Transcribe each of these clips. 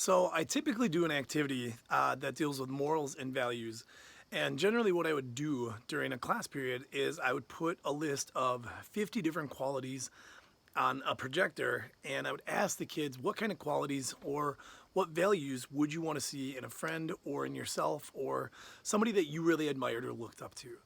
So I typically do an activity that deals with morals and values. And generally, what I would do during a class period is I would put a list of 50 different qualities on a projector, and I would ask the kids what kind of qualities or what values would you want to see in a friend or in yourself or somebody that you really admired or looked up to.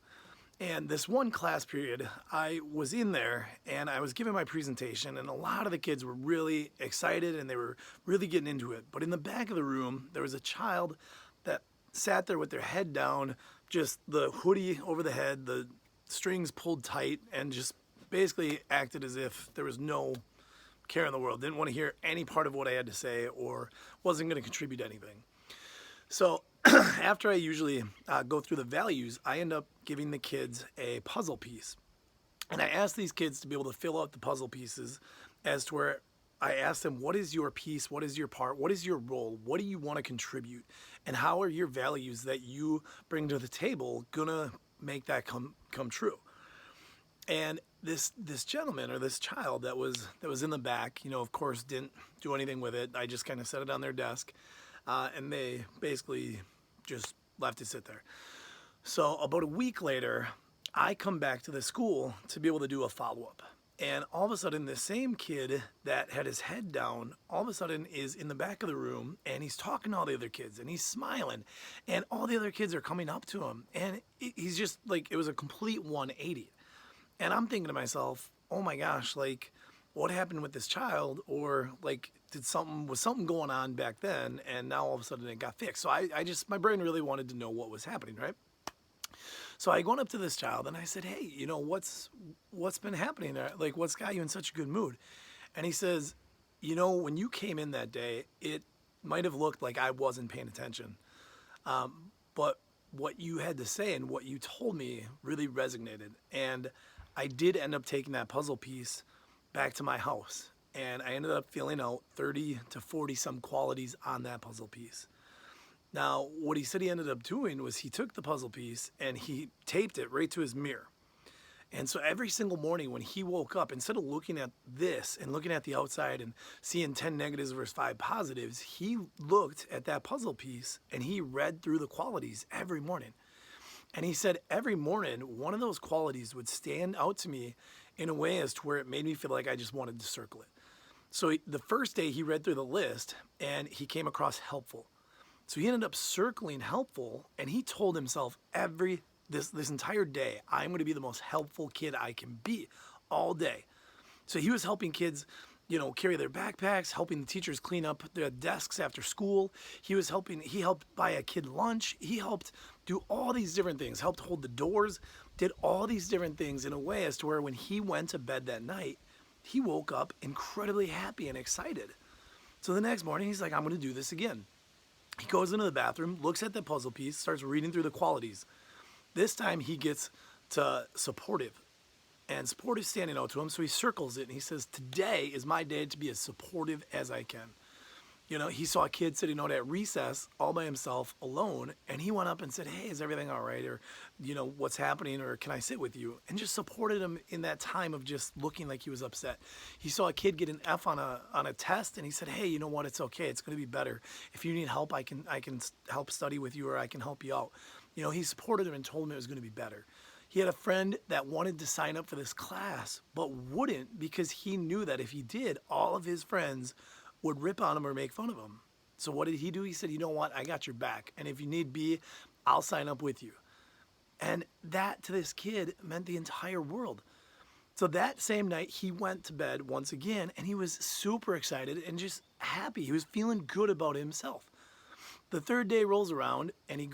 And this one class period, I was in there and I was giving my presentation, and a lot of the kids were really excited and they were really getting into it. But in the back of the room, there was a child that sat there with their head down, just the hoodie over the head, the strings pulled tight, and just basically acted as if there was no care in the world, didn't want to hear any part of what I had to say or wasn't going to contribute anything. So after I usually go through the values, I end up giving the kids a puzzle piece. And I ask these kids to be able to fill out the puzzle pieces as to where I ask them, what is your piece? What is your part? What is your role? What do you want to contribute? And how are your values that you bring to the table gonna make that come true? And this gentleman or this child that was in the back, of course, didn't do anything with it. I just kind of set it on their desk, and they basically just left it sit there. So about a week later, I come back to the school to be able to do a follow-up. And all of a sudden, this same kid that had his head down, all of a sudden is in the back of the room and he's talking to all the other kids and he's smiling. And all the other kids are coming up to him. And he's just like, it was a complete 180. And I'm thinking to myself, oh my gosh, like, what happened with this child? Or like, was something going on back then? And now all of a sudden it got fixed. So my brain really wanted to know what was happening, right? So I went up to this child and I said, hey, what's been happening there? Like, what's got you in such a good mood? And he says, when you came in that day, it might have looked like I wasn't paying attention. But what you had to say and what you told me really resonated. And I did end up taking that puzzle piece back to my house. And I ended up filling out 30 to 40 some qualities on that puzzle piece. Now, what he said he ended up doing was he took the puzzle piece and he taped it right to his mirror. And so every single morning when he woke up, instead of looking at this and looking at the outside and seeing 10 negatives versus 5 positives, he looked at that puzzle piece and he read through the qualities every morning. And he said every morning, one of those qualities would stand out to me in a way as to where it made me feel like I just wanted to circle it. So the first day he read through the list and he came across helpful. So he ended up circling helpful, and he told himself this entire day, I'm going to be the most helpful kid I can be all day. So he was helping kids, carry their backpacks, helping the teachers clean up their desks after school. He helped buy a kid lunch. He helped do all these different things, helped hold the doors, did all these different things in a way as to where when he went to bed that night, he woke up incredibly happy and excited. So the next morning, he's like, I'm going to do this again. He goes into the bathroom, looks at the puzzle piece, starts reading through the qualities. This time he gets to supportive, and supportive standing out to him, so he circles it and he says, today is my day to be as supportive as I can. He saw a kid sitting out at recess all by himself alone, and he went up and said, hey, is everything all right? Or, what's happening? Or can I sit with you? And just supported him in that time of just looking like he was upset. He saw a kid get an F on a test, and he said, hey, you know what? It's okay. It's going to be better. If you need help, I can help study with you, or I can help you out. He supported him and told him it was going to be better. He had a friend that wanted to sign up for this class, but wouldn't because he knew that if he did, all of his friends would rip on him or make fun of him. So what did he do? He said, you know what? I got your back. And if you need be, I'll sign up with you. And that to this kid meant the entire world. So that same night, he went to bed once again, and he was super excited and just happy. He was feeling good about himself. The third day rolls around, and he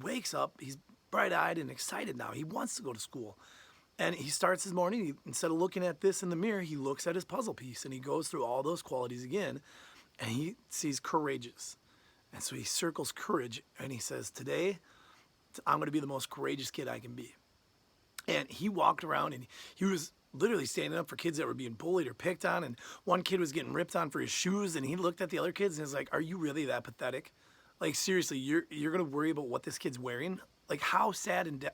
wakes up, he's bright-eyed and excited now. He wants to go to school. And he starts his morning, instead of looking at this in the mirror, he looks at his puzzle piece and he goes through all those qualities again, and he sees courageous. And so he circles courage and he says, today, I'm going to be the most courageous kid I can be. And he walked around and he was literally standing up for kids that were being bullied or picked on. And one kid was getting ripped on for his shoes, and he looked at the other kids and was like, are you really that pathetic? Like, seriously, you're going to worry about what this kid's wearing? Like, how sad and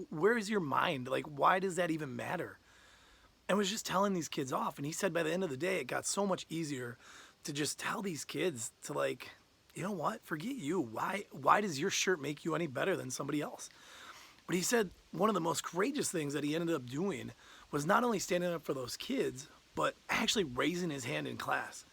where is your mind? Like, why does that even matter? And was just telling these kids off. And he said by the end of the day, it got so much easier to just tell these kids to, like, you know what? Forget you. Why does your shirt make you any better than somebody else? But he said one of the most courageous things that he ended up doing was not only standing up for those kids, but actually raising his hand in class.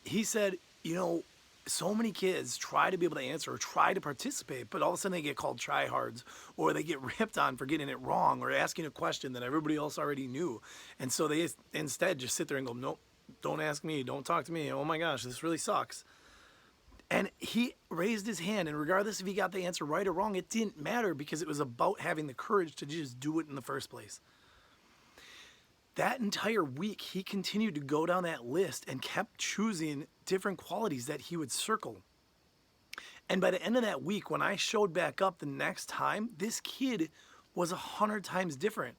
He said, you know, so many kids try to be able to answer or try to participate, but all of a sudden they get called tryhards, or they get ripped on for getting it wrong or asking a question that everybody else already knew. And so they instead just sit there and go, nope, don't ask me, don't talk to me. Oh my gosh, this really sucks. And he raised his hand, and regardless if he got the answer right or wrong, it didn't matter, because it was about having the courage to just do it in the first place. That entire week, he continued to go down that list and kept choosing different qualities that he would circle. And by the end of that week, when I showed back up the next time, this kid was 100 times different.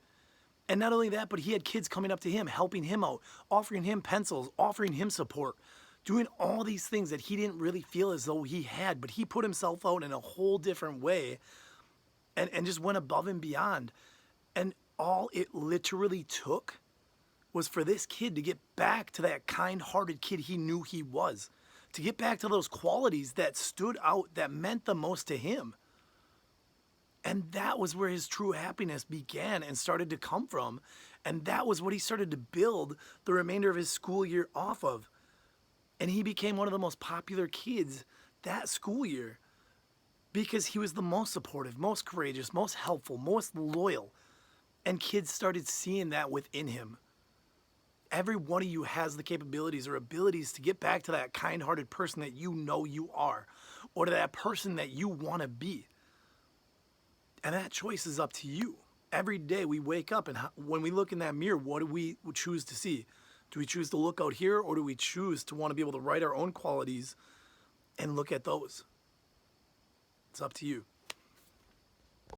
And not only that, but he had kids coming up to him, helping him out, offering him pencils, offering him support, doing all these things that he didn't really feel as though he had, but he put himself out in a whole different way and just went above and beyond. And all it literally took was for this kid to get back to that kind-hearted kid he knew he was, to get back to those qualities that stood out, that meant the most to him. And that was where his true happiness began and started to come from. And that was what he started to build the remainder of his school year off of. And he became one of the most popular kids that school year because he was the most supportive, most courageous, most helpful, most loyal. And kids started seeing that within him. Every one of you has the capabilities or abilities to get back to that kind-hearted person that you know you are, or to that person that you want to be. And that choice is up to you. Every day we wake up, and when we look in that mirror, what do we choose to see? Do we choose to look out here, or do we choose to want to be able to write our own qualities and look at those? It's up to you.